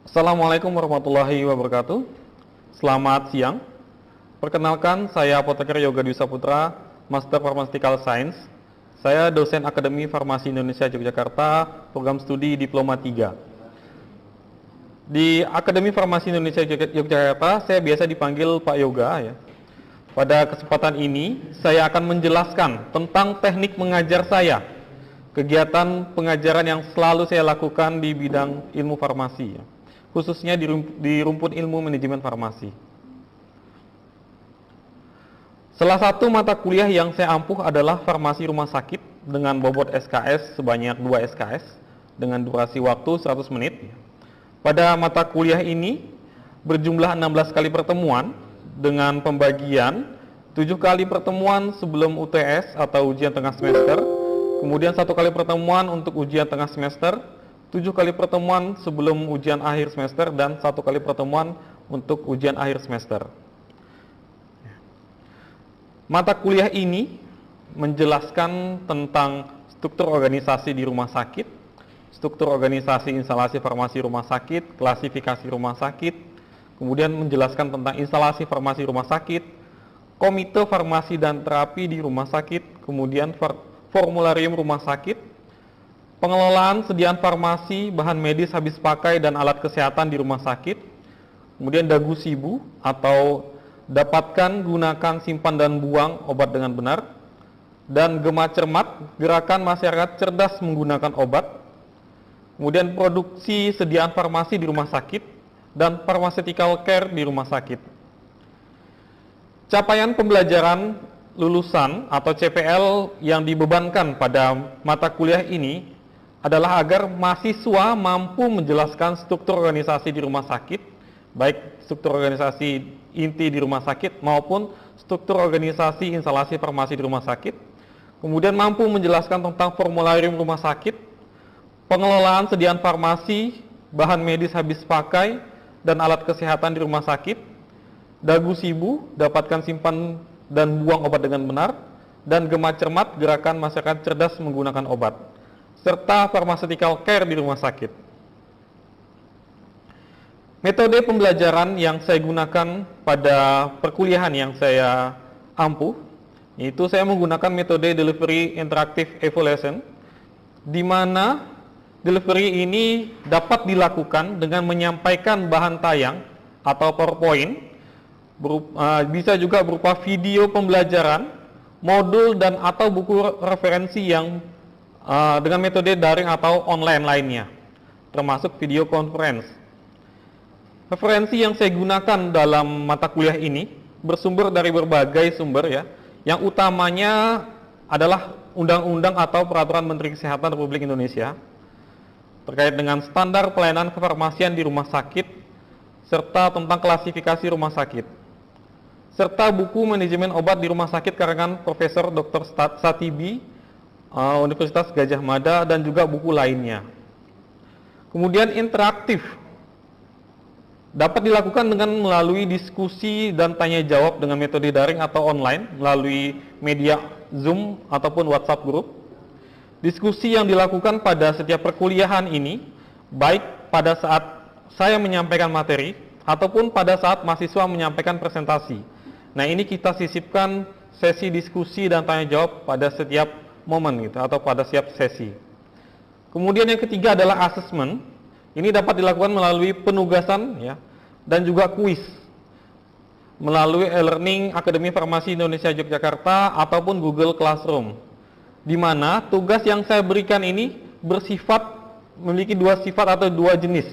Assalamualaikum warahmatullahi wabarakatuh. Selamat siang. Perkenalkan, saya Apoteker Yoga Dwi Saputra, Master Pharmaceutical Science. Saya dosen Akademi Farmasi Indonesia Yogyakarta, program studi Diploma 3. Di Akademi Farmasi Indonesia Yogyakarta, saya biasa dipanggil Pak Yoga ya. Pada kesempatan ini, saya akan menjelaskan tentang teknik mengajar saya, kegiatan pengajaran yang selalu saya lakukan di bidang ilmu farmasi, khususnya di rumpun ilmu manajemen farmasi. Salah satu mata kuliah yang saya ampuh adalah farmasi rumah sakit dengan bobot SKS sebanyak 2 SKS dengan durasi waktu 100 menit. Pada mata kuliah ini berjumlah 16 kali pertemuan dengan pembagian 7 kali pertemuan sebelum UTS atau ujian tengah semester, kemudian 1 kali pertemuan untuk ujian tengah semester, 7 kali pertemuan sebelum ujian akhir semester, dan 1 kali pertemuan untuk ujian akhir semester. Mata kuliah ini menjelaskan tentang struktur organisasi di rumah sakit, struktur organisasi instalasi farmasi rumah sakit, klasifikasi rumah sakit, kemudian menjelaskan tentang instalasi farmasi rumah sakit, komite farmasi dan terapi di rumah sakit, kemudian formularium rumah sakit, pengelolaan sediaan farmasi, bahan medis habis pakai dan alat kesehatan di rumah sakit, kemudian dagu sibu atau dapatkan, gunakan, simpan dan buang obat dengan benar, dan gema cermat, gerakan masyarakat cerdas menggunakan obat, kemudian produksi sediaan farmasi di rumah sakit, dan pharmaceutical care di rumah sakit. Capaian pembelajaran lulusan atau CPL yang dibebankan pada mata kuliah ini adalah agar mahasiswa mampu menjelaskan struktur organisasi di rumah sakit, baik struktur organisasi inti di rumah sakit maupun struktur organisasi instalasi farmasi di rumah sakit, kemudian mampu menjelaskan tentang formularium rumah sakit, pengelolaan sediaan farmasi, bahan medis habis pakai, dan alat kesehatan di rumah sakit, dagu sibu, dapatkan, simpan, dan buang obat dengan benar, dan gema cermat, gerakan masyarakat cerdas menggunakan obat, serta pharmaceutical care di rumah sakit. Metode pembelajaran yang saya gunakan pada perkuliahan yang saya ampuh, yaitu saya menggunakan metode delivery interactive evaluation, di mana delivery ini dapat dilakukan dengan menyampaikan bahan tayang atau PowerPoint, bisa juga berupa video pembelajaran, modul dan atau buku referensi yang dengan metode daring atau online lainnya, termasuk video conference. Referensi yang saya gunakan dalam mata kuliah ini bersumber dari berbagai sumber ya, yang utamanya adalah Undang-Undang atau Peraturan Menteri Kesehatan Republik Indonesia terkait dengan standar pelayanan kefarmasian di rumah sakit, serta tentang klasifikasi rumah sakit, serta buku manajemen obat di rumah sakit karangan Profesor Dr. Satibi, Universitas Gadjah Mada, dan juga buku lainnya. Kemudian interaktif dapat dilakukan dengan melalui diskusi dan tanya jawab dengan metode daring atau online melalui media Zoom ataupun WhatsApp group. Diskusi yang dilakukan pada setiap perkuliahan ini baik pada saat saya menyampaikan materi ataupun pada saat mahasiswa menyampaikan presentasi. Nah, ini kita sisipkan sesi diskusi dan tanya jawab pada setiap momen gitu, atau pada setiap sesi. Kemudian yang ketiga adalah assessment. Ini dapat dilakukan melalui penugasan ya, dan juga kuis melalui e-learning Akademi Farmasi Indonesia Yogyakarta ataupun Google Classroom, di mana tugas yang saya berikan ini memiliki 2 sifat atau 2 jenis.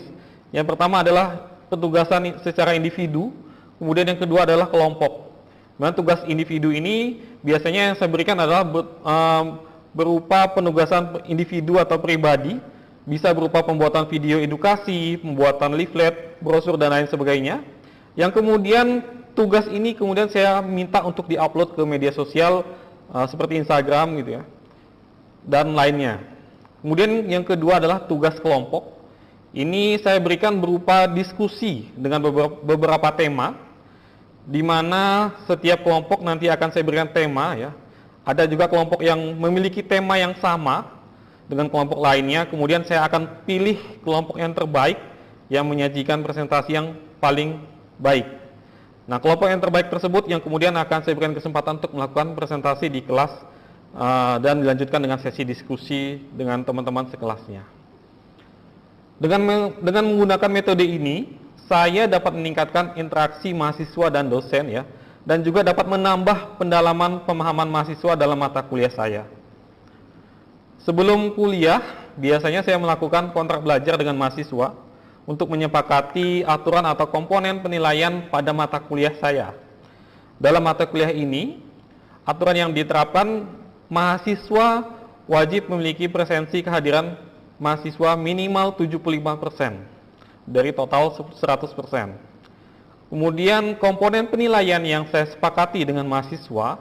Yang pertama adalah penugasan secara individu, kemudian yang kedua adalah kelompok. Dan tugas individu ini biasanya yang saya berikan adalah berupa penugasan individu atau pribadi, bisa berupa pembuatan video edukasi, pembuatan leaflet, brosur, dan lain sebagainya. Yang kemudian tugas ini kemudian saya minta untuk diupload ke media sosial seperti Instagram gitu ya, dan lainnya. Kemudian yang kedua adalah tugas kelompok. Ini saya berikan berupa diskusi dengan beberapa tema, di mana setiap kelompok nanti akan saya berikan tema ya. Ada juga kelompok yang memiliki tema yang sama dengan kelompok lainnya, kemudian saya akan pilih kelompok yang terbaik yang menyajikan presentasi yang paling baik. Nah, kelompok yang terbaik tersebut yang kemudian akan saya berikan kesempatan untuk melakukan presentasi di kelas dan dilanjutkan dengan sesi diskusi dengan teman-teman sekelasnya. Dengan menggunakan metode ini, saya dapat meningkatkan interaksi mahasiswa dan dosen ya, dan juga dapat menambah pendalaman pemahaman mahasiswa dalam mata kuliah saya. Sebelum kuliah, biasanya saya melakukan kontrak belajar dengan mahasiswa untuk menyepakati aturan atau komponen penilaian pada mata kuliah saya. Dalam mata kuliah ini, aturan yang diterapkan, mahasiswa wajib memiliki presensi kehadiran mahasiswa minimal 75% dari total 100%. Kemudian komponen penilaian yang saya sepakati dengan mahasiswa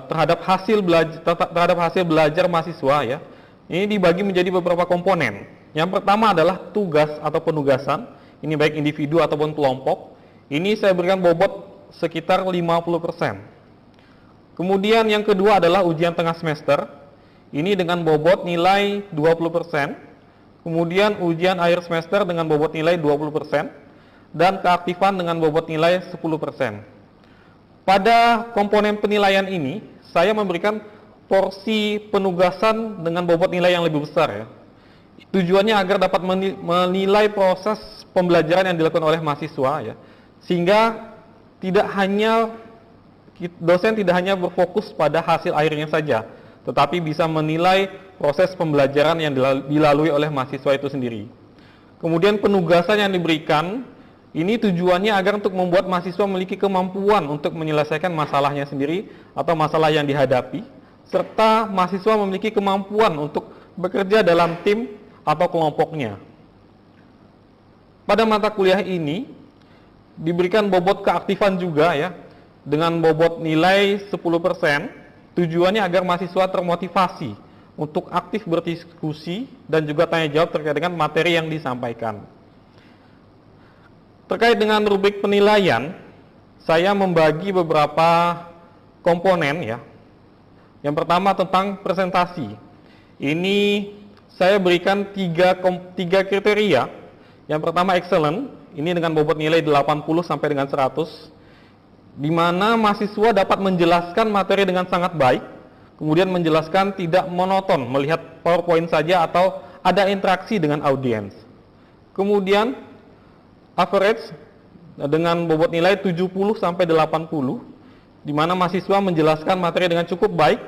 terhadap hasil belajar mahasiswa ya, ini dibagi menjadi beberapa komponen. Yang pertama adalah tugas atau penugasan, ini baik individu ataupun kelompok. Ini saya berikan bobot sekitar 50%. Kemudian yang kedua adalah ujian tengah semester, ini dengan bobot nilai 20%. Kemudian ujian akhir semester dengan bobot nilai 20%, dan keaktifan dengan bobot nilai 10%. Pada komponen penilaian ini, saya memberikan porsi penugasan dengan bobot nilai yang lebih besar ya. Tujuannya agar dapat menilai proses pembelajaran yang dilakukan oleh mahasiswa ya, sehingga dosen tidak hanya berfokus pada hasil akhirnya saja, tetapi bisa menilai proses pembelajaran yang dilalui oleh mahasiswa itu sendiri. Kemudian penugasan yang diberikan ini tujuannya agar untuk membuat mahasiswa memiliki kemampuan untuk menyelesaikan masalahnya sendiri atau masalah yang dihadapi, serta mahasiswa memiliki kemampuan untuk bekerja dalam tim atau kelompoknya. Pada mata kuliah ini diberikan bobot keaktifan juga ya, dengan bobot nilai 10%, tujuannya agar mahasiswa termotivasi untuk aktif berdiskusi dan juga tanya jawab terkait dengan materi yang disampaikan. Terkait dengan rubrik penilaian, saya membagi beberapa komponen ya. Yang pertama tentang presentasi. Ini saya berikan tiga kriteria. Yang pertama excellent, ini dengan bobot nilai 80 sampai dengan 100, di mana mahasiswa dapat menjelaskan materi dengan sangat baik, kemudian menjelaskan tidak monoton melihat PowerPoint saja atau ada interaksi dengan audiens. Kemudian average dengan bobot nilai 70 sampai 80, di mana mahasiswa menjelaskan materi dengan cukup baik,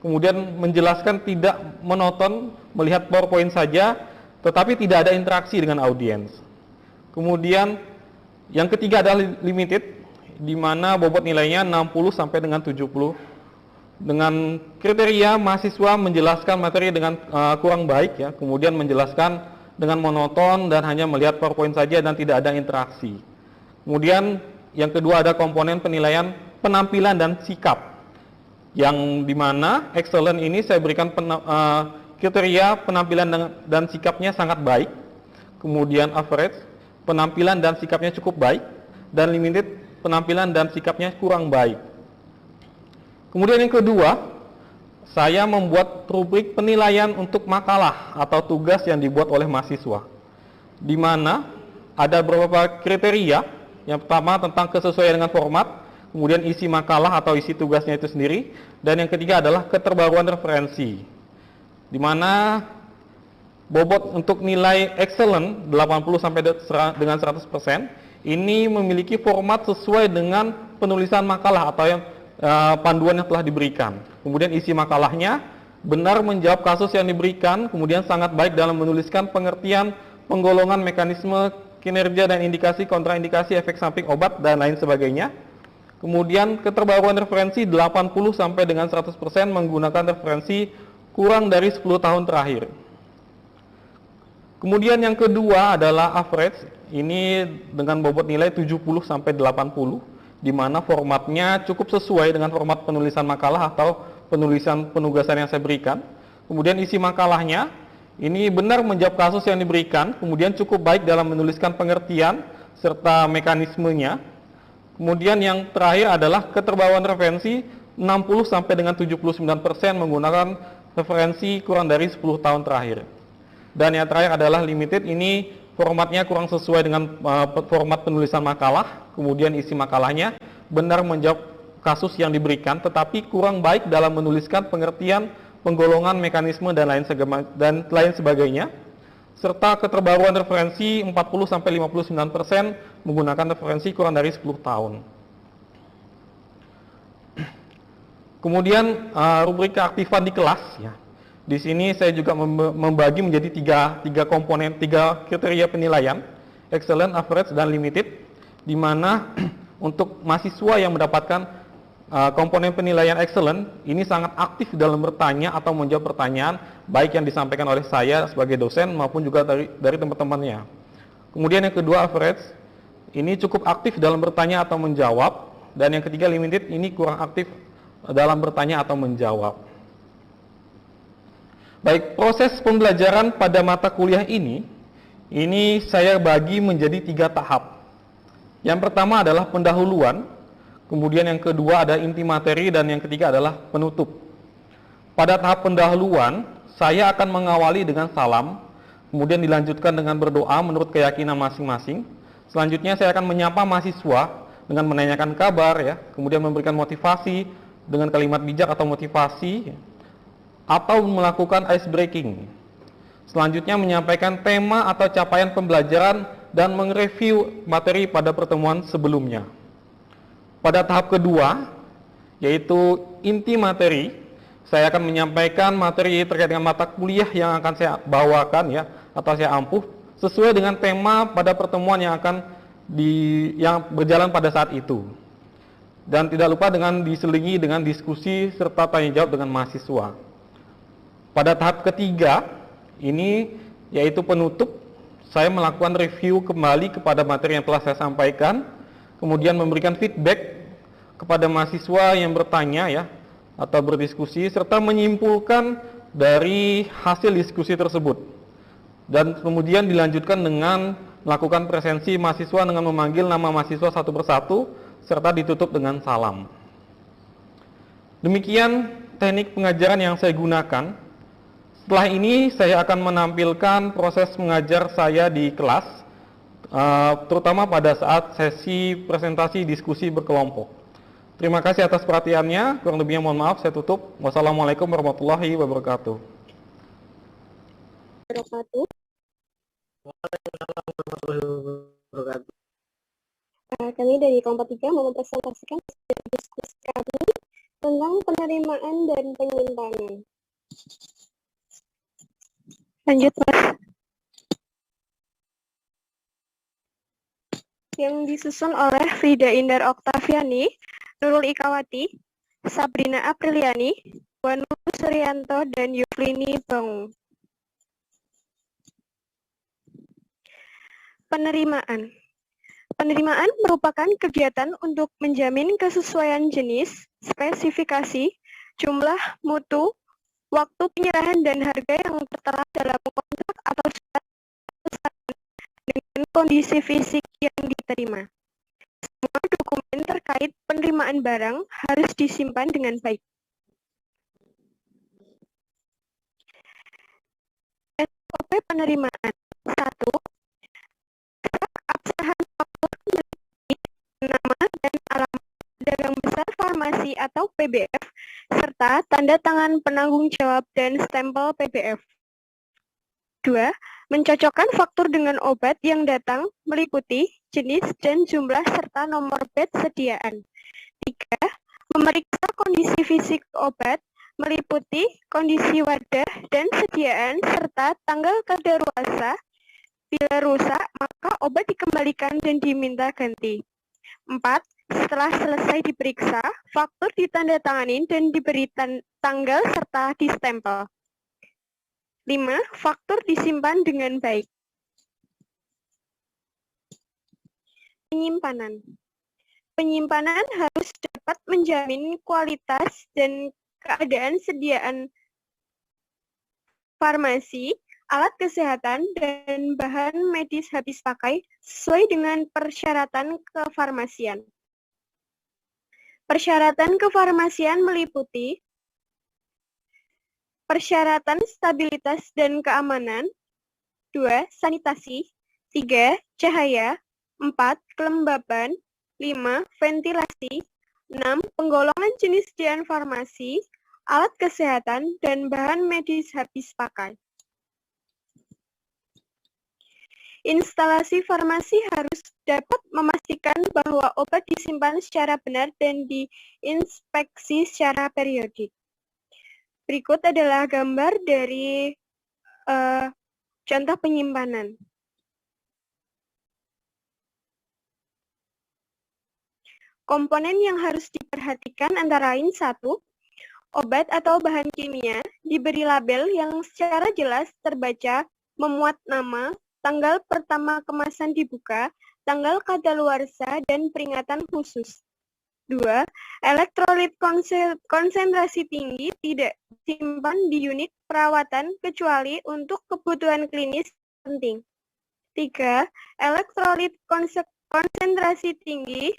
kemudian menjelaskan tidak monoton melihat PowerPoint saja, tetapi tidak ada interaksi dengan audiens. Kemudian yang ketiga adalah limited, di mana bobot nilainya 60 sampai dengan 70, dengan kriteria mahasiswa menjelaskan materi dengan kurang baik ya, kemudian menjelaskan dengan monoton dan hanya melihat PowerPoint saja dan tidak ada interaksi. Kemudian yang kedua ada komponen penilaian penampilan dan sikap, yang dimana excellent ini saya berikan kriteria penampilan dan sikapnya sangat baik. Kemudian average, penampilan dan sikapnya cukup baik, dan limited, penampilan dan sikapnya kurang baik. Kemudian yang kedua, saya membuat rubrik penilaian untuk makalah atau tugas yang dibuat oleh mahasiswa, di mana ada beberapa kriteria. Yang pertama tentang kesesuaian dengan format, kemudian isi makalah atau isi tugasnya itu sendiri, dan yang ketiga adalah keterbaruan referensi, di mana bobot untuk nilai excellent 80 sampai dengan 100%, ini memiliki format sesuai dengan penulisan makalah atau yang panduan yang telah diberikan. Kemudian isi makalahnya benar menjawab kasus yang diberikan, kemudian sangat baik dalam menuliskan pengertian penggolongan mekanisme kinerja dan indikasi kontraindikasi efek samping obat dan lain sebagainya. Kemudian keterbaruan referensi 80 sampai dengan 100% menggunakan referensi kurang dari 10 tahun terakhir. Kemudian yang kedua adalah average, ini dengan bobot nilai 70 sampai 80, di mana formatnya cukup sesuai dengan format penulisan makalah atau penugasan yang saya berikan. Kemudian isi makalahnya ini benar menjawab kasus yang diberikan, kemudian cukup baik dalam menuliskan pengertian serta mekanismenya. Kemudian yang terakhir adalah keterbaruan referensi 60 sampai dengan 79% menggunakan referensi kurang dari 10 tahun terakhir. Dan yang terakhir adalah limited, ini formatnya kurang sesuai dengan format penulisan makalah, kemudian isi makalahnya benar menjawab kasus yang diberikan, tetapi kurang baik dalam menuliskan pengertian, penggolongan, mekanisme, dan lain sebagainya, serta keterbaruan referensi 40-59% menggunakan referensi kurang dari 10 tahun. Kemudian rubrik keaktifan di kelas, ya. Di sini saya juga membagi menjadi tiga komponen, tiga kriteria penilaian, excellent, average, dan limited, di mana untuk mahasiswa yang mendapatkan komponen penilaian excellent, ini sangat aktif dalam bertanya atau menjawab pertanyaan, baik yang disampaikan oleh saya sebagai dosen maupun juga dari teman-temannya. Kemudian yang kedua, average, ini cukup aktif dalam bertanya atau menjawab, dan yang ketiga, limited, ini kurang aktif dalam bertanya atau menjawab. Baik, proses pembelajaran pada mata kuliah ini saya bagi menjadi 3 tahap. Yang pertama adalah pendahuluan, kemudian yang kedua ada inti materi, dan yang ketiga adalah penutup. Pada tahap pendahuluan, saya akan mengawali dengan salam, kemudian dilanjutkan dengan berdoa menurut keyakinan masing-masing. Selanjutnya saya akan menyapa mahasiswa dengan menanyakan kabar, ya, kemudian memberikan motivasi dengan kalimat bijak atau motivasi, atau melakukan ice breaking. Selanjutnya menyampaikan tema atau capaian pembelajaran dan mereview materi pada pertemuan sebelumnya. Pada tahap kedua, yaitu inti materi, saya akan menyampaikan materi terkait dengan mata kuliah yang akan saya bawakan, ya, atau saya ampuh sesuai dengan tema pada pertemuan yang berjalan pada saat itu. Dan tidak lupa dengan diselingi dengan diskusi serta tanya jawab dengan mahasiswa. Pada tahap ketiga, ini yaitu penutup, saya melakukan review kembali kepada materi yang telah saya sampaikan, kemudian memberikan feedback kepada mahasiswa yang bertanya, ya, atau berdiskusi, serta menyimpulkan dari hasil diskusi tersebut. Dan kemudian dilanjutkan dengan melakukan presensi mahasiswa dengan memanggil nama mahasiswa satu persatu, serta ditutup dengan salam. Demikian teknik pengajaran yang saya gunakan. Setelah ini saya akan menampilkan proses mengajar saya di kelas, terutama pada saat sesi presentasi diskusi berkelompok. Terima kasih atas perhatiannya, kurang lebihnya mohon maaf, saya tutup. Wassalamualaikum warahmatullahi wabarakatuh. Kami dari kelompok 3 mau mempresentasikan diskusi kami tentang penerimaan dan penyimpanan. Lanjut, Mas. Yang disusun oleh Frida Indar Oktaviani, Nurul Ikawati, Sabrina Apriliani, Wanu Suryanto, dan Yuflini Bangu. Penerimaan. Penerimaan merupakan kegiatan untuk menjamin kesesuaian jenis, spesifikasi, jumlah, mutu, waktu penyerahan, dan harga yang tertera dalam kontrak atau surat dengan kondisi fisik yang diterima. Semua dokumen terkait penerimaan barang harus disimpan dengan baik. SOP penerimaan. 1. Absahan faktur nama dan alamat pedagang besar farmasi atau PBF, serta tanda tangan penanggung jawab dan stempel PBF. 2. Mencocokkan faktur dengan obat yang datang meliputi jenis dan jumlah serta nomor bed sediaan. 3. Memeriksa kondisi fisik obat meliputi kondisi wadah dan sediaan serta tanggal kadaluarsa. Bila rusak, maka obat dikembalikan dan diminta ganti. 4. Setelah selesai diperiksa, faktur ditandatangani dan diberi tanggal serta distempel. 5. Faktur disimpan dengan baik. Penyimpanan. Penyimpanan harus dapat menjamin kualitas dan keadaan sediaan farmasi, alat kesehatan, dan bahan medis habis pakai sesuai dengan persyaratan kefarmasian. Persyaratan kefarmasian meliputi persyaratan stabilitas dan keamanan, 2. Sanitasi. 3. Cahaya. 4. Kelembaban. 5. Ventilasi. 6. Penggolongan jenis sediaan farmasi, alat kesehatan, dan bahan medis habis pakai. Instalasi farmasi harus dapat memastikan bahwa obat disimpan secara benar dan diinspeksi secara periodik. Berikut adalah gambar dari contoh penyimpanan. Komponen yang harus diperhatikan antara lain 1. Obat atau bahan kimia diberi label yang secara jelas terbaca memuat nama, tanggal pertama kemasan dibuka, tanggal kadaluarsa, dan peringatan khusus. 2. Elektrolit konsentrasi tinggi tidak disimpan di unit perawatan kecuali untuk kebutuhan klinis penting. 3. Elektrolit konsentrasi tinggi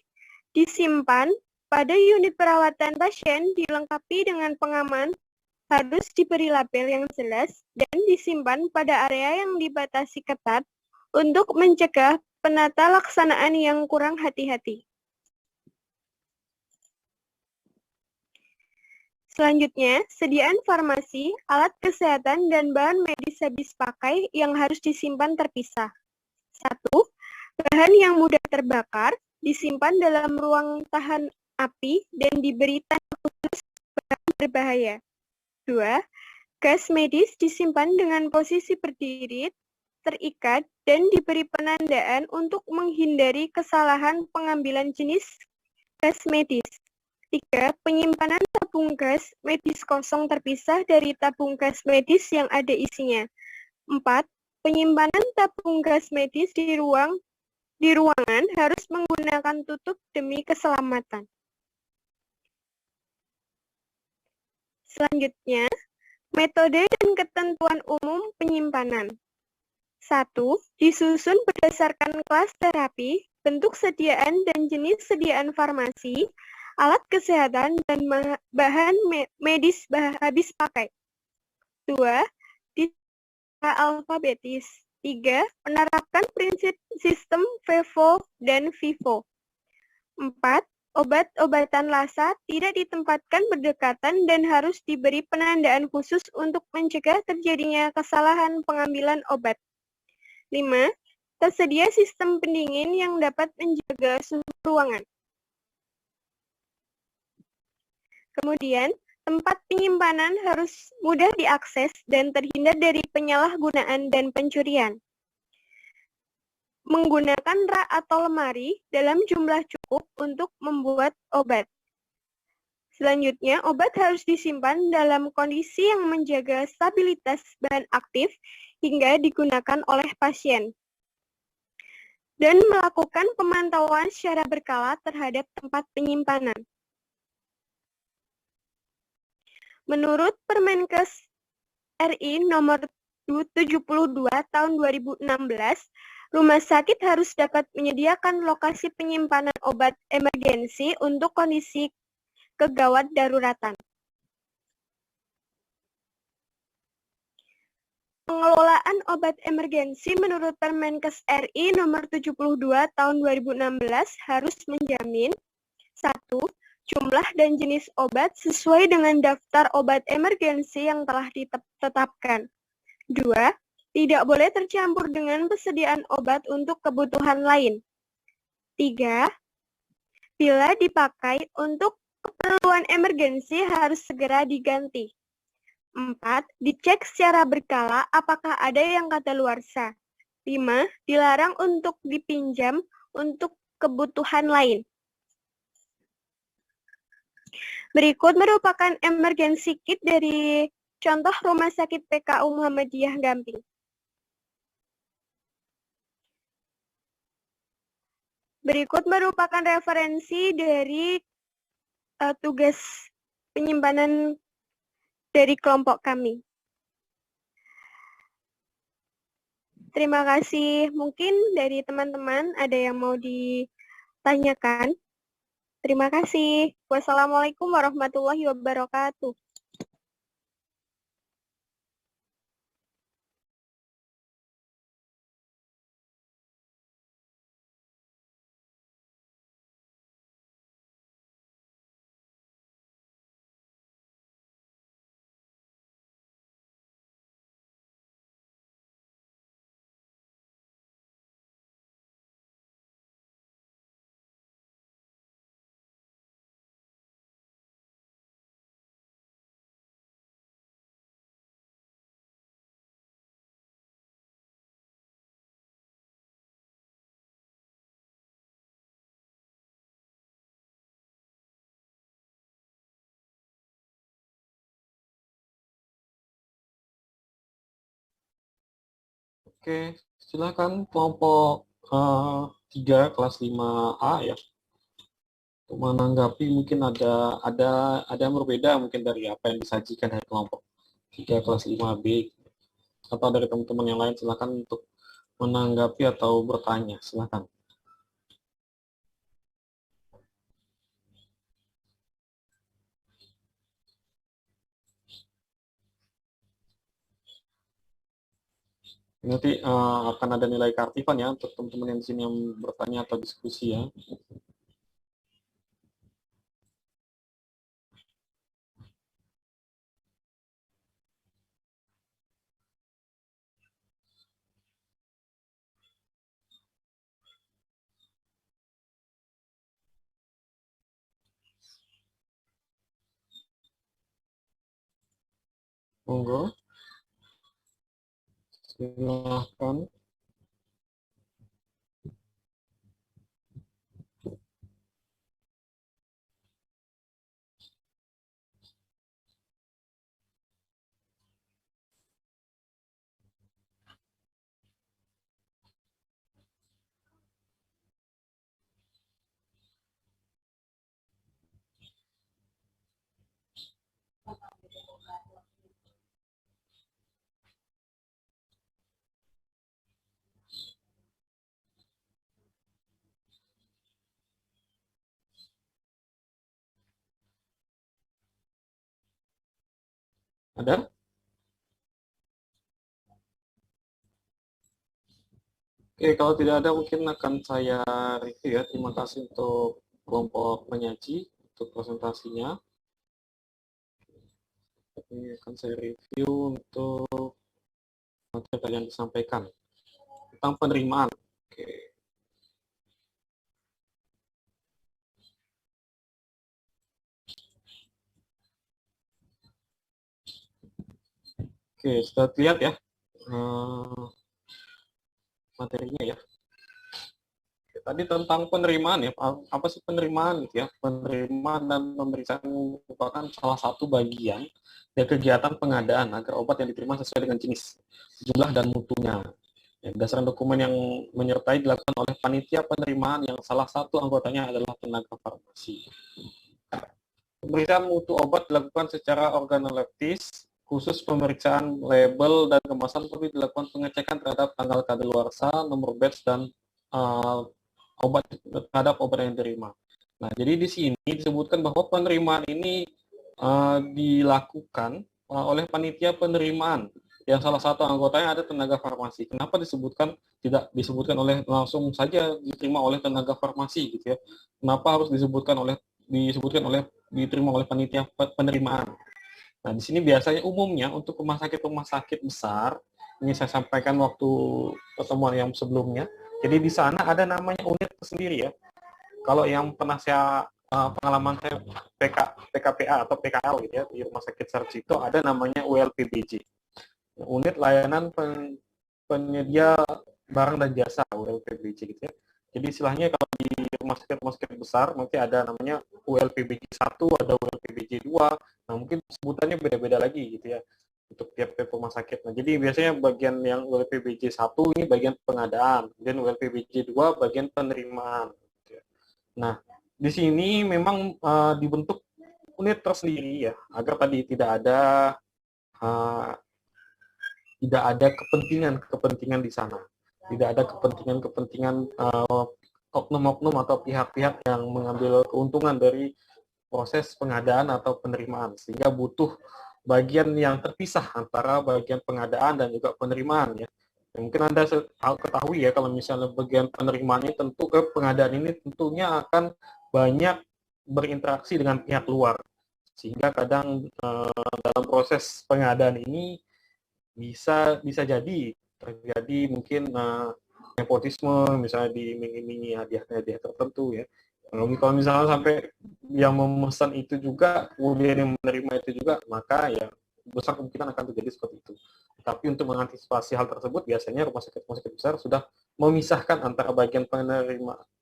disimpan pada unit perawatan pasien dilengkapi dengan pengaman, harus diberi label yang jelas dan disimpan pada area yang dibatasi ketat untuk mencegah penata laksanaan yang kurang hati-hati. Selanjutnya, sediaan farmasi, alat kesehatan, dan bahan medis habis pakai yang harus disimpan terpisah. 1. Bahan yang mudah terbakar disimpan dalam ruang tahan api dan diberi tanda khusus bahan berbahaya. 2. Gas medis disimpan dengan posisi berdiri, terikat, dan diberi penandaan untuk menghindari kesalahan pengambilan jenis gas medis. 3. Penyimpanan tabung gas medis kosong terpisah dari tabung gas medis yang ada isinya. 4. Penyimpanan tabung gas medis di ruangan harus menggunakan tutup demi keselamatan. Selanjutnya, metode dan ketentuan umum penyimpanan. 1. Disusun berdasarkan kelas terapi, bentuk sediaan dan jenis sediaan farmasi, alat kesehatan, dan bahan medis habis pakai. 2. Alfabetis. 3. Menerapkan prinsip sistem FIFO dan FIFO. 4. Obat-obatan LASA tidak ditempatkan berdekatan dan harus diberi penandaan khusus untuk mencegah terjadinya kesalahan pengambilan obat. 5. Tersedia sistem pendingin yang dapat menjaga suhu ruangan. Kemudian, tempat penyimpanan harus mudah diakses dan terhindar dari penyalahgunaan dan pencurian. Menggunakan rak atau lemari dalam jumlah cukup untuk membuat obat. Selanjutnya, obat harus disimpan dalam kondisi yang menjaga stabilitas bahan aktif hingga digunakan oleh pasien. Dan melakukan pemantauan secara berkala terhadap tempat penyimpanan. Menurut Permenkes RI nomor 72 tahun 2016, rumah sakit harus dapat menyediakan lokasi penyimpanan obat emergensi untuk kondisi kegawat daruratan. Pengelolaan obat emergensi menurut Permenkes RI nomor 72 tahun 2016 harus menjamin 1. Jumlah dan jenis obat sesuai dengan daftar obat emergensi yang telah ditetapkan. 2. Tidak boleh tercampur dengan persediaan obat untuk kebutuhan lain. 3. Bila dipakai untuk keperluan emergensi harus segera diganti. 4. Dicek secara berkala apakah ada yang kadaluarsa. 5. Dilarang untuk dipinjam untuk kebutuhan lain. Berikut merupakan emergency kit dari contoh Rumah Sakit PKU Muhammadiyah Gamping. Berikut merupakan referensi dari tugas penyimpanan dari kelompok kami. Terima kasih. Mungkin dari teman-teman ada yang mau ditanyakan. Terima kasih. Wassalamualaikum warahmatullahi wabarakatuh. Oke, silakan kelompok 3 kelas 5A ya. Untuk menanggapi mungkin ada yang berbeda mungkin dari apa yang disajikan dari kelompok 3 kelas 5B atau dari teman-teman yang lain, silakan untuk menanggapi atau bertanya, silakan. Nanti akan ada nilai keaktifan ya untuk teman-teman yang di sini yang bertanya atau diskusi ya. Monggo, silahkan. Ada? Oke, kalau tidak ada mungkin akan saya review ya. Terima kasih untuk kelompok penyaji untuk presentasinya. Ini akan saya review untuk materi yang disampaikan tentang penerimaan. Oke. Oke, sudah lihat ya materinya ya. Oke, tadi tentang penerimaan ya, apa sih penerimaan gitu ya? Penerimaan dan pemeriksaan merupakan salah satu bagian dari kegiatan pengadaan agar obat yang diterima sesuai dengan jenis, jumlah, dan mutunya. Ya, berdasarkan dokumen yang menyertai dilakukan oleh panitia penerimaan yang salah satu anggotanya adalah tenaga farmasi. Pemeriksaan mutu obat dilakukan secara organoleptis, khusus pemeriksaan label dan kemasan perlu dilakukan pengecekan terhadap tanggal kadaluarsa, nomor batch, dan uh, obat terhadap obat yang diterima. Nah, jadi di sini disebutkan bahwa penerimaan ini dilakukan oleh panitia penerimaan yang salah satu anggotanya ada tenaga farmasi. Kenapa disebutkan tidak disebutkan oleh langsung saja diterima oleh tenaga farmasi gitu ya? Kenapa harus disebutkan oleh diterima oleh panitia penerimaan? Nah, di sini biasanya umumnya untuk rumah sakit besar, ini saya sampaikan waktu pertemuan yang sebelumnya. Jadi di sana ada namanya unit sendiri ya. Kalau yang pernah saya pengalaman saya PKPA atau PKL gitu ya di Rumah Sakit Sarjito ada namanya ULPBJ. Unit layanan penyedia barang dan jasa ULPBJ gitu ya. Jadi istilahnya kalau di rumah sakit besar nanti ada namanya ULPBJ 1, ada ULPBJ 2. Nah, mungkin sebutannya beda-beda lagi gitu ya untuk tiap-tiap rumah sakit. Nah, jadi biasanya bagian yang ULPBJ 1 ini bagian pengadaan, kemudian ULPBJ 2 bagian penerimaan. Gitu ya. Nah, di sini memang dibentuk unit tersendiri ya agar tadi uh, tidak ada kepentingan di sana, tidak ada kepentingan oknum-oknum atau pihak-pihak yang mengambil keuntungan dari proses pengadaan atau penerimaan, sehingga butuh bagian yang terpisah antara bagian pengadaan dan juga penerimaan ya. Mungkin Anda ketahui ya kalau misalnya bagian penerimaan ini tentu pengadaan ini tentunya akan banyak berinteraksi dengan pihak luar, sehingga kadang dalam proses pengadaan ini bisa jadi terjadi mungkin nepotisme, misalnya diiming-imingi hadiah-hadiah tertentu ya. Kalau misalnya sampai yang memesan itu juga, kemudian yang menerima itu juga, maka ya besar kemungkinan akan terjadi seperti itu. Tapi untuk mengantisipasi hal tersebut, biasanya rumah sakit besar sudah memisahkan antara bagian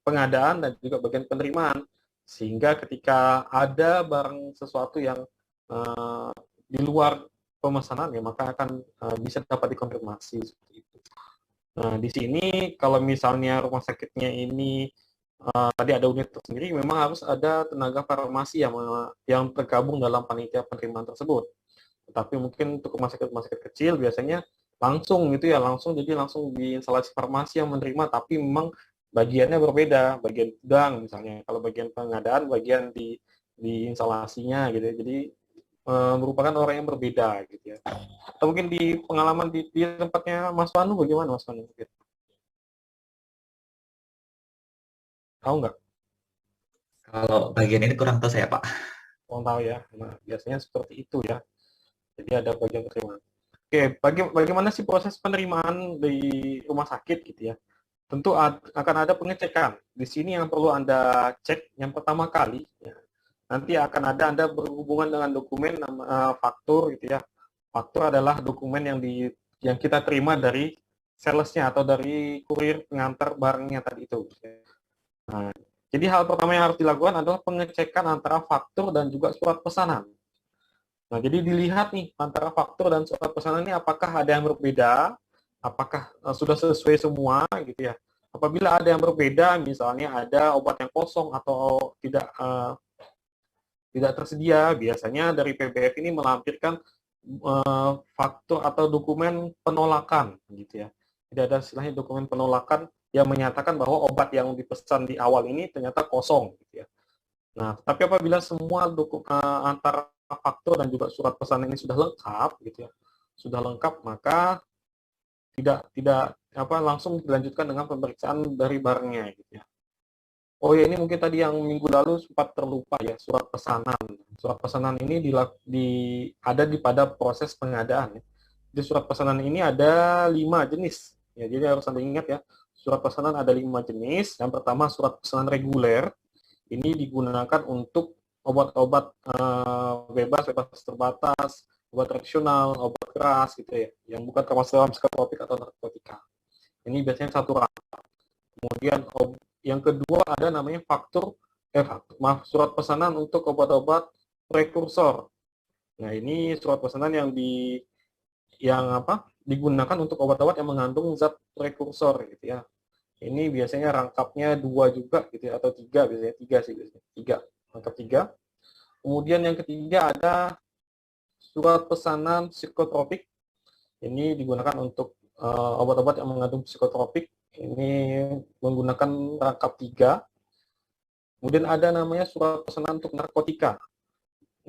pengadaan dan juga bagian penerimaan, sehingga ketika ada barang sesuatu yang di luar pemesanan ya maka akan bisa dapat dikonfirmasi seperti itu. Nah, di sini kalau misalnya rumah sakitnya ini tadi ada unit tersendiri, memang harus ada tenaga farmasi yang tergabung dalam panitia penerimaan tersebut. Tetapi mungkin untuk rumah sakit kecil biasanya langsung gitu ya, langsung di instalasi farmasi yang menerima, tapi memang bagiannya berbeda, bagian gudang misalnya. Kalau bagian pengadaan, bagian di instalasinya gitu ya. Jadi merupakan orang yang berbeda gitu ya. Atau mungkin di pengalaman di tempatnya Mas Wanu bagaimana Mas Wanu? Tahu nggak? Kalau bagian ini kurang tahu saya, Pak. Mau tahu ya. Nah, biasanya seperti itu ya. Jadi ada bagian penerimaan. Oke, bagaimana sih proses penerimaan di rumah sakit gitu ya? Tentu akan ada pengecekan. Di sini yang perlu Anda cek yang pertama kali, ya, nanti akan ada Anda berhubungan dengan dokumen faktur gitu ya. Faktur adalah dokumen yang kita terima dari salesnya atau dari kurir pengantar barangnya tadi itu. Nah, jadi hal pertama yang harus dilakukan adalah pengecekan antara faktur dan juga surat pesanan. Nah, jadi dilihat nih antara faktur dan surat pesanan ini apakah ada yang berbeda, apakah sudah sesuai semua gitu ya. Apabila ada yang berbeda, misalnya ada obat yang kosong atau tidak tersedia, biasanya dari PBF ini melampirkan faktur atau dokumen penolakan gitu ya. Jadi ada istilahnya dokumen penolakan yang menyatakan bahwa obat yang dipesan di awal ini ternyata kosong gitu ya. Nah, tapi apabila semua antara faktur dan juga surat pesan ini sudah lengkap gitu ya, sudah lengkap, maka tidak langsung dilanjutkan dengan pemeriksaan dari barangnya gitu ya. Oh ya, ini mungkin tadi yang minggu lalu sempat terlupa ya, surat pesanan. Surat pesanan ini ada pada proses pengadaan. Ya. Di surat pesanan ini ada 5 jenis. Ya, jadi harus Anda ingat ya, surat pesanan ada 5 jenis. Yang pertama surat pesanan reguler, ini digunakan untuk obat-obat bebas terbatas, obat tradisional, obat keras gitu ya, yang bukan termasuk dalam psikotropik atau narkotika. Ini biasanya satu rangkaian. Kemudian yang kedua ada namanya surat pesanan untuk obat-obat prekursor. Nah, ini surat pesanan digunakan untuk obat-obat yang mengandung zat prekursor gitu ya. Ini biasanya rangkapnya 2 juga gitu ya, atau 3 biasanya, 3 sih biasanya. 3, rangkap 3. Kemudian yang ketiga ada surat pesanan psikotropik. Ini digunakan untuk obat-obat yang mengandung psikotropik. Ini menggunakan rangkap 3. Kemudian ada namanya surat pesanan untuk narkotika.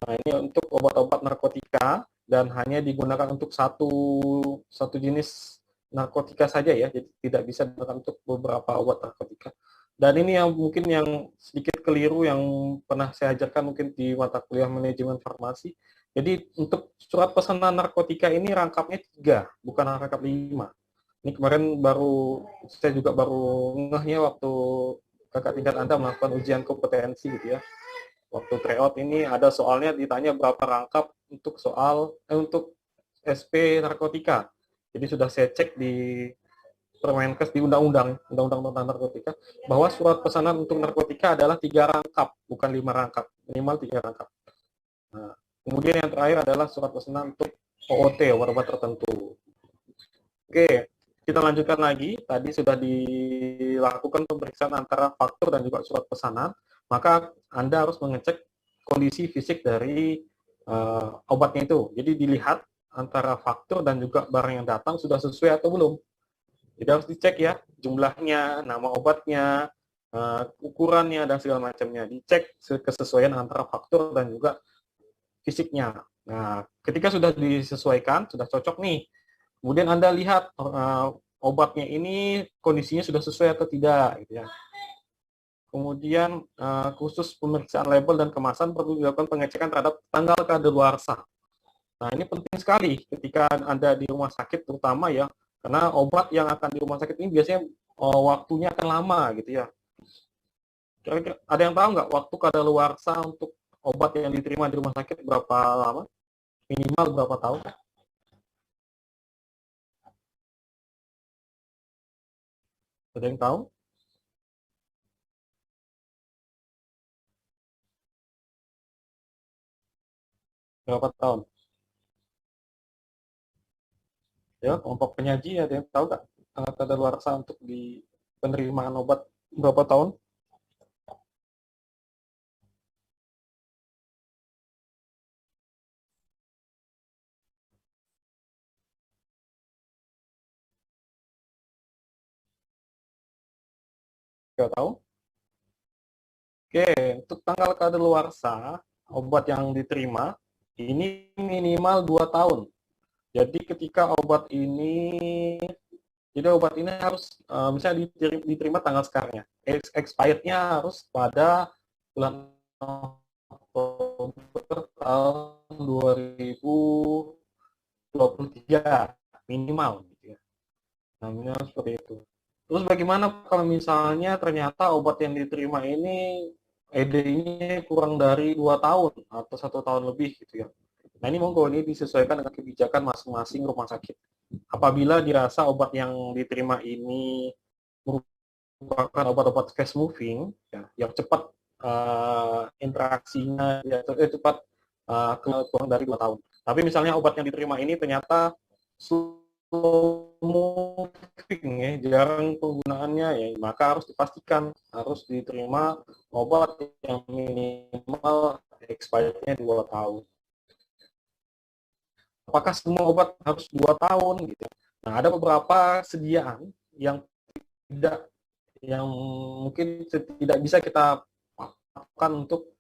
Nah, ini untuk obat-obat narkotika dan hanya digunakan untuk satu jenis narkotika saja ya, jadi tidak bisa digunakan untuk beberapa obat narkotika. Dan ini yang mungkin yang sedikit keliru yang pernah saya ajarkan mungkin di mata kuliah manajemen farmasi. Jadi untuk surat pesanan narkotika ini rangkapnya 3, bukan rangkap 5. Ini kemarin saya juga baru ngehnya waktu kakak tingkat Anda melakukan ujian kompetensi gitu ya. Waktu tryout ini ada soalnya ditanya berapa rangkap untuk SP narkotika. Jadi sudah saya cek di Permenkes di undang-undang tentang narkotika bahwa surat pesanan untuk narkotika adalah 3 rangkap, bukan 5 rangkap, minimal 3 rangkap. Nah, kemudian yang terakhir adalah surat pesanan untuk OOT, obat-obat tertentu. Oke, kita lanjutkan lagi. Tadi sudah dilakukan pemeriksaan antara faktur dan juga surat pesanan, maka Anda harus mengecek kondisi fisik dari obatnya itu. Jadi dilihat antara faktur dan juga barang yang datang sudah sesuai atau belum. Jadi harus dicek ya, jumlahnya, nama obatnya, ukurannya, dan segala macamnya. Dicek kesesuaian antara faktur dan juga fisiknya. Nah, ketika sudah disesuaikan, sudah cocok nih, kemudian Anda lihat obatnya ini kondisinya sudah sesuai atau tidak. Gitu ya. Kemudian khusus pemeriksaan label dan kemasan perlu dilakukan pengecekan terhadap tanggal kadaluarsa. Nah, ini penting sekali ketika Anda di rumah sakit terutama ya, karena obat yang akan di rumah sakit ini biasanya waktunya akan lama gitu ya. Kira-kira ada yang tahu nggak waktu kadaluarsa untuk obat yang diterima di rumah sakit berapa lama? Minimal berapa tahun? Ada yang tahu? Berapa tahun? Ya, kelompok penyaji ada yang tahu nggak? tanggal kadaluarsa untuk di penerimaan obat berapa tahun? Nggak tahu? Oke, untuk tanggal kadaluarsa obat yang diterima ini minimal 2 tahun. Jadi ketika obat ini harus misalnya diterima tanggal sekarang ya. Expirednya harus pada bulan Oktober tahun 2023 minimal gitu ya. Nah, minimal seperti itu. Terus bagaimana kalau misalnya ternyata obat yang diterima ini ED-nya kurang dari 2 tahun atau 1 tahun lebih gitu ya. Nah, ini monggo ini disesuaikan dengan kebijakan masing-masing rumah sakit. Apabila dirasa obat yang diterima ini merupakan obat-obat fast moving, ya, yang cepat interaksinya, ya, cepat kurang dari 2 tahun. Tapi misalnya obat yang diterima ini ternyata slow moving, ya, jarang penggunaannya, ya, maka harus dipastikan harus diterima obat yang minimal expirednya 2 tahun. Apakah semua obat harus 2 tahun gitu? Nah, ada beberapa sediaan yang mungkin tidak bisa kita lakukan untuk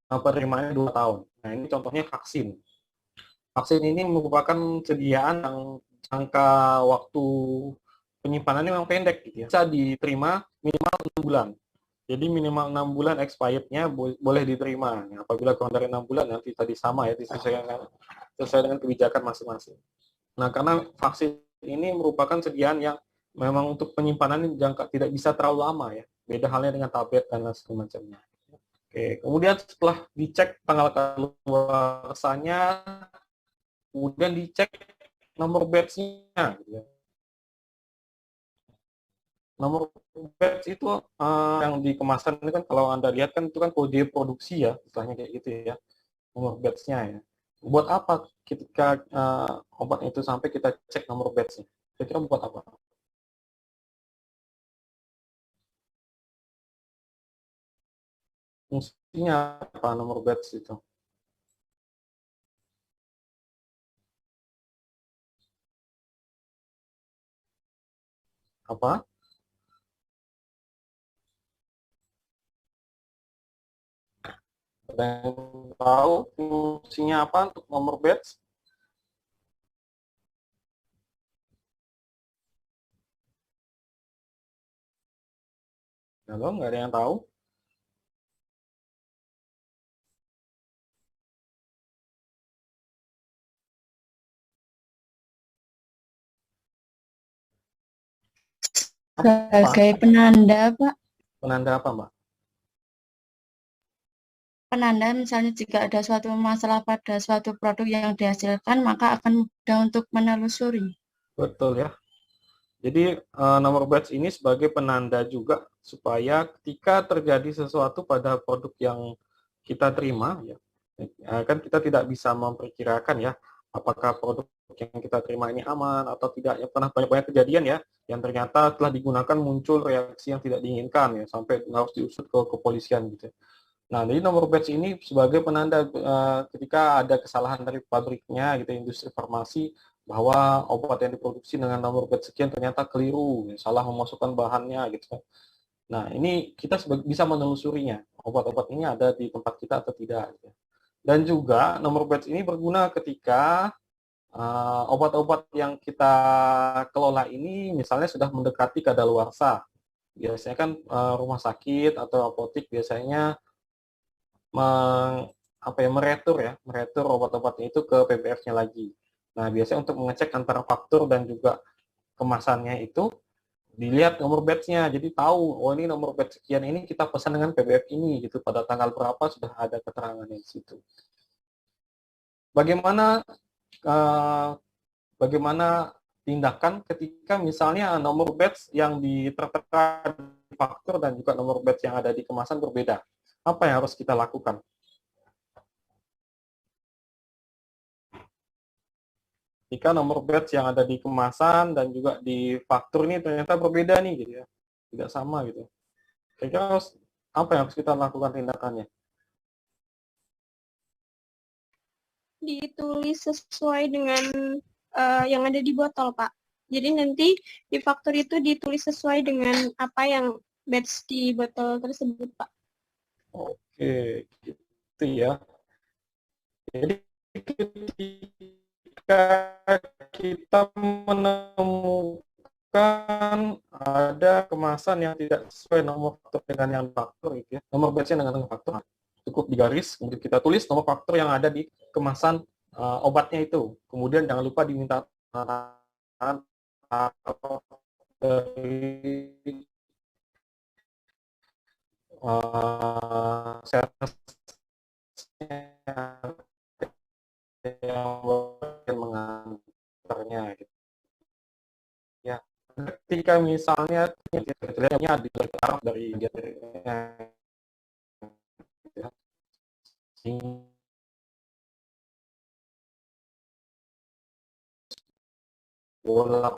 penerimaannya 2 tahun. Nah, ini contohnya vaksin. Vaksin ini merupakan sediaan yang jangka waktu penyimpanannya memang pendek gitu ya. Bisa diterima minimal 6 bulan. Jadi minimal 6 bulan expirednya boleh diterima. Nah, apabila kurang dari 6 bulan nanti tadi sama ya, disesuaikan sesuai dengan kebijakan masing-masing. Nah, karena vaksin ini merupakan sediaan yang memang untuk penyimpanan jangka tidak bisa terlalu lama ya. Beda halnya dengan tablet dan lain semacamnya. Oke, kemudian setelah dicek tanggal kadaluarsanya, kemudian dicek nomor batch-nya. Gitu ya. Nomor batch itu yang di kemasan ini kan kalau Anda lihat kan itu kan kode produksi ya, istilahnya kayak gitu ya. Nomor batch-nya ya. Buat apa ketika obat itu sampai kita cek nomor batch-nya? Kira-kira buat apa? Fungsinya apa nomor batch itu? Apa? Ada yang tahu fungsinya apa untuk nomor batch? Halo, nggak ada yang tahu? Sebagai penanda, Pak. Penanda apa, Mbak? Penanda misalnya jika ada suatu masalah pada suatu produk yang dihasilkan, maka akan mudah untuk menelusuri. Betul ya. Jadi nomor batch ini sebagai penanda juga supaya ketika terjadi sesuatu pada produk yang kita terima, ya, kan kita tidak bisa memperkirakan ya apakah produk yang kita terima ini aman atau tidak. Ya, pernah banyak-banyak kejadian ya yang ternyata telah digunakan muncul reaksi yang tidak diinginkan ya sampai harus diusut ke kepolisian gitu. Nah, jadi nomor batch ini sebagai penanda ketika ada kesalahan dari pabriknya gitu, industri farmasi, bahwa obat yang diproduksi dengan nomor batch sekian ternyata keliru, salah memasukkan bahannya gitu. Nah, ini kita bisa menelusurinya, obat-obat ini ada di tempat kita atau tidak. Gitu. Dan juga nomor batch ini berguna ketika obat-obat yang kita kelola ini misalnya sudah mendekati kadaluarsa. Biasanya kan rumah sakit atau apotek biasanya meretur obat-obatnya itu ke PBF-nya lagi. Nah, biasanya untuk mengecek antara faktur dan juga kemasannya itu dilihat nomor batch-nya. Jadi tahu, oh ini nomor batch sekian ini kita pesan dengan PBF ini gitu pada tanggal berapa sudah ada keterangannya di situ. Bagaimana bagaimana tindakan ketika misalnya nomor batch yang tertera di faktur dan juga nomor batch yang ada di kemasan berbeda? Apa yang harus kita lakukan? jika nomor batch yang ada di kemasan dan juga di faktur ini ternyata berbeda nih gitu ya, tidak sama gitu. Kira-kira apa yang harus kita lakukan tindakannya? Ditulis sesuai dengan yang ada di botol, Pak. Jadi nanti di faktur itu ditulis sesuai dengan apa yang batch di botol tersebut, Pak. Oke, gitu ya. Jadi ketika kita menemukan ada kemasan yang tidak sesuai nomor faktur dengan yang faktur gitu ya, nomor batch-nya dengan nomor faktur, cukup digaris, kemudian kita tulis nomor faktur yang ada di kemasan obatnya itu. Kemudian jangan lupa diminta tangan dari salesnya yang mengantarnya gitu. Ya, ketika misalnya terlihatnya di arah dari dia ya, bolak